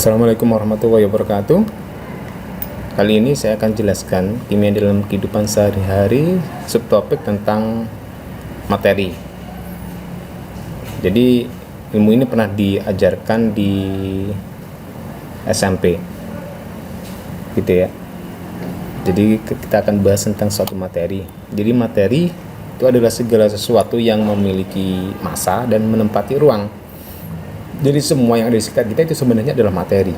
Assalamualaikum warahmatullahi wabarakatuh. Kali ini saya akan jelaskan kimia dalam kehidupan sehari-hari, subtopik tentang materi. Jadi ilmu ini pernah diajarkan di SMP, gitu ya. Jadi kita akan bahas tentang suatu materi. Jadi materi itu adalah segala sesuatu yang memiliki massa dan menempati ruang. Jadi semua yang ada di sekitar kita itu sebenarnya adalah materi,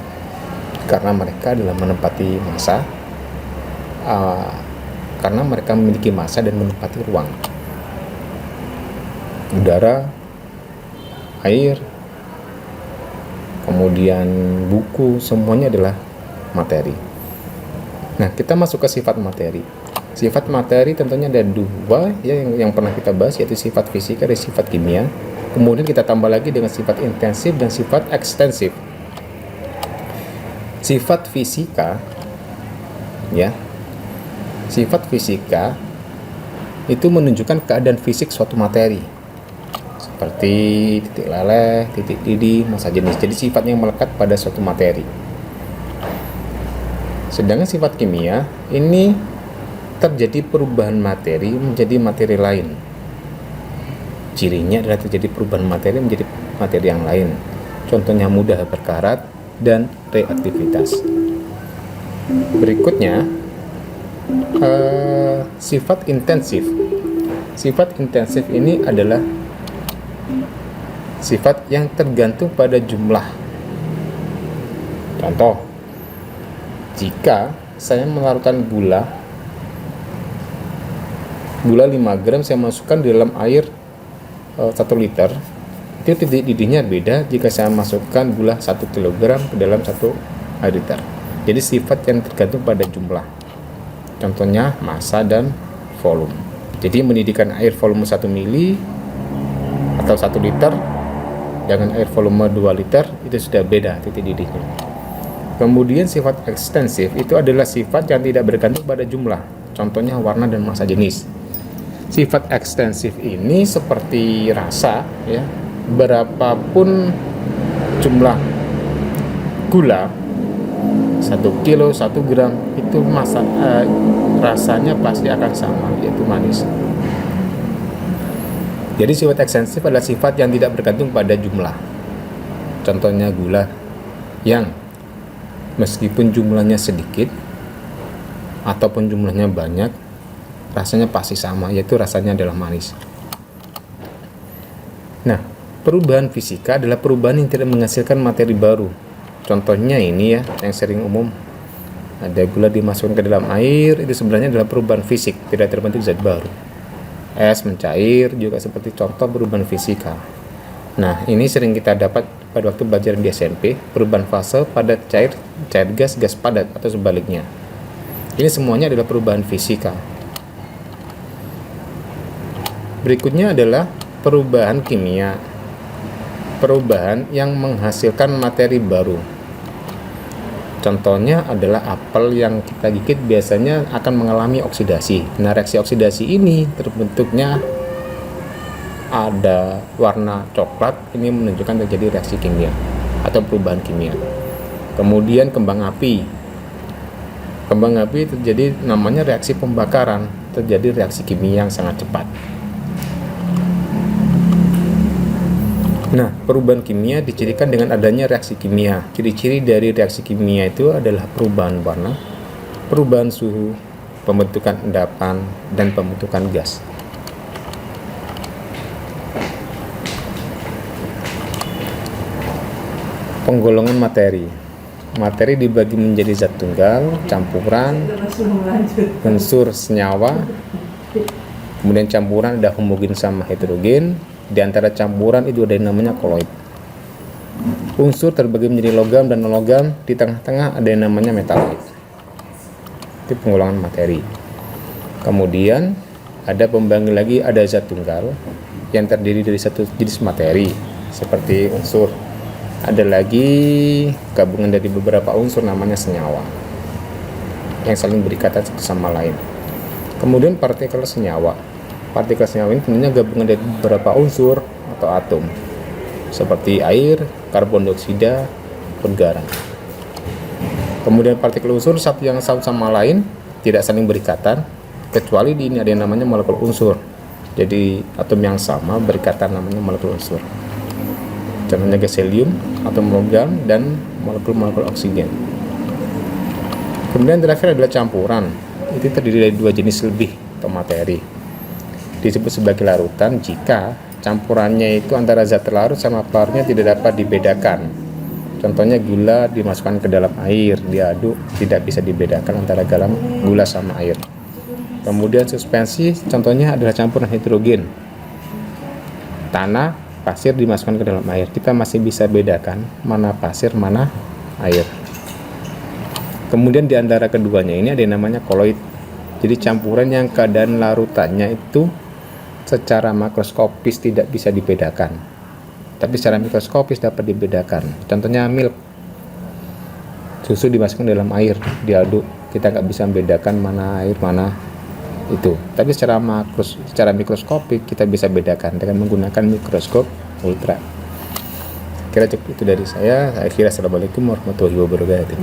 karena mereka adalah menempati massa, karena mereka memiliki massa dan menempati ruang. Udara, air, kemudian buku, semuanya adalah materi. Nah, kita masuk ke sifat materi. Sifat materi tentunya ada dua ya, yang pernah kita bahas, yaitu sifat fisika dan sifat kimia. Kemudian kita tambah lagi dengan sifat intensif dan sifat ekstensif. Sifat fisika, ya, sifat fisika itu menunjukkan keadaan fisik suatu materi, seperti titik leleh, titik didih, massa jenis. Jadi sifat yang melekat pada suatu materi. Sedangkan sifat kimia ini terjadi perubahan materi menjadi materi lain. Cirinya adalah terjadi perubahan materi menjadi materi yang lain. Contohnya mudah berkarat dan reaktivitas. Berikutnya sifat intensif. Sifat intensif ini adalah sifat yang tergantung pada jumlah. Contoh, jika saya melarutkan gula 5 gram, saya masukkan di dalam air 1 liter, itu titik didihnya beda jika saya masukkan gula 1 kg ke dalam 1 liter. Jadi sifat yang tergantung pada jumlah. Contohnya massa dan volume. Jadi mendidihkan air volume 1 mili atau 1 liter dengan air volume 2 liter itu sudah beda titik didihnya. Kemudian sifat ekstensif itu adalah sifat yang tidak bergantung pada jumlah. Contohnya warna dan massa jenis. Sifat ekstensif ini seperti rasa, ya, berapapun jumlah gula 1 kilo, 1 gram itu rasanya pasti akan sama, yaitu manis. Jadi sifat ekstensif adalah sifat yang tidak bergantung pada jumlah. Contohnya gula yang meskipun jumlahnya sedikit ataupun jumlahnya banyak, rasanya pasti sama, yaitu rasanya adalah manis. Nah, perubahan fisika adalah perubahan yang tidak menghasilkan materi baru. Contohnya ini ya, yang sering umum. Ada gula dimasukkan ke dalam air, itu sebenarnya adalah perubahan fisik, tidak terbentuk zat baru. Es mencair juga seperti contoh perubahan fisika. Nah, ini sering kita dapat pada waktu belajar di SMP, perubahan fase padat cair, cair gas, gas padat, atau sebaliknya. Ini semuanya adalah perubahan fisika. Berikutnya adalah perubahan kimia. Perubahan yang menghasilkan materi baru. Contohnya adalah apel yang kita gigit biasanya akan mengalami oksidasi. Nah, reaksi oksidasi ini terbentuknya ada warna coklat, ini menunjukkan terjadi reaksi kimia atau perubahan kimia. Kemudian kembang api. Kembang api terjadi namanya reaksi pembakaran, terjadi reaksi kimia yang sangat cepat. Nah, perubahan kimia dicirikan dengan adanya reaksi kimia. Ciri-ciri dari reaksi kimia itu adalah perubahan warna, perubahan suhu, pembentukan endapan, dan pembentukan gas. Penggolongan materi. Materi dibagi menjadi zat tunggal, campuran, unsur senyawa, kemudian campuran ada homogen sama heterogen. Di antara campuran itu ada yang namanya koloid. Unsur terbagi menjadi logam dan non-logam, di tengah-tengah ada yang namanya metaloid. Itu penggolongan materi. Kemudian ada pembagi lagi, ada zat tunggal yang terdiri dari satu jenis materi seperti unsur. Ada lagi gabungan dari beberapa unsur namanya senyawa yang saling berikatan satu sama lain. Kemudian partikel senyawa. Partikel senyawa ini tentunya gabungan dari beberapa unsur atau atom seperti air, karbon dioksida, garam. Kemudian partikel unsur satu sama lain tidak saling berikatan, kecuali di ini ada yang namanya molekul unsur. Jadi atom yang sama berikatan namanya molekul unsur. Contohnya gas helium, atom logam, dan molekul-molekul oksigen. Kemudian terakhir adalah campuran. Itu terdiri dari dua jenis lebih atau materi. Disebut sebagai larutan jika campurannya itu antara zat terlarut sama pelarutnya tidak dapat dibedakan. Contohnya gula dimasukkan ke dalam air, diaduk, tidak bisa dibedakan antara gula sama air. Kemudian suspensi, contohnya adalah campuran hidrogen. Tanah, pasir dimasukkan ke dalam air. Kita masih bisa bedakan mana pasir, mana air. Kemudian di antara keduanya ini ada yang namanya koloid. Jadi campuran yang keadaan larutannya itu secara makroskopis tidak bisa dibedakan, tapi secara mikroskopis dapat dibedakan. Contohnya milk, susu dimasukkan dalam air, diaduk, kita nggak bisa membedakan mana air mana itu. Tapi secara mikroskopik kita bisa bedakan dengan menggunakan mikroskop ultra. Kira cukup itu dari saya. Assalamualaikum warahmatullahi wabarakatuh.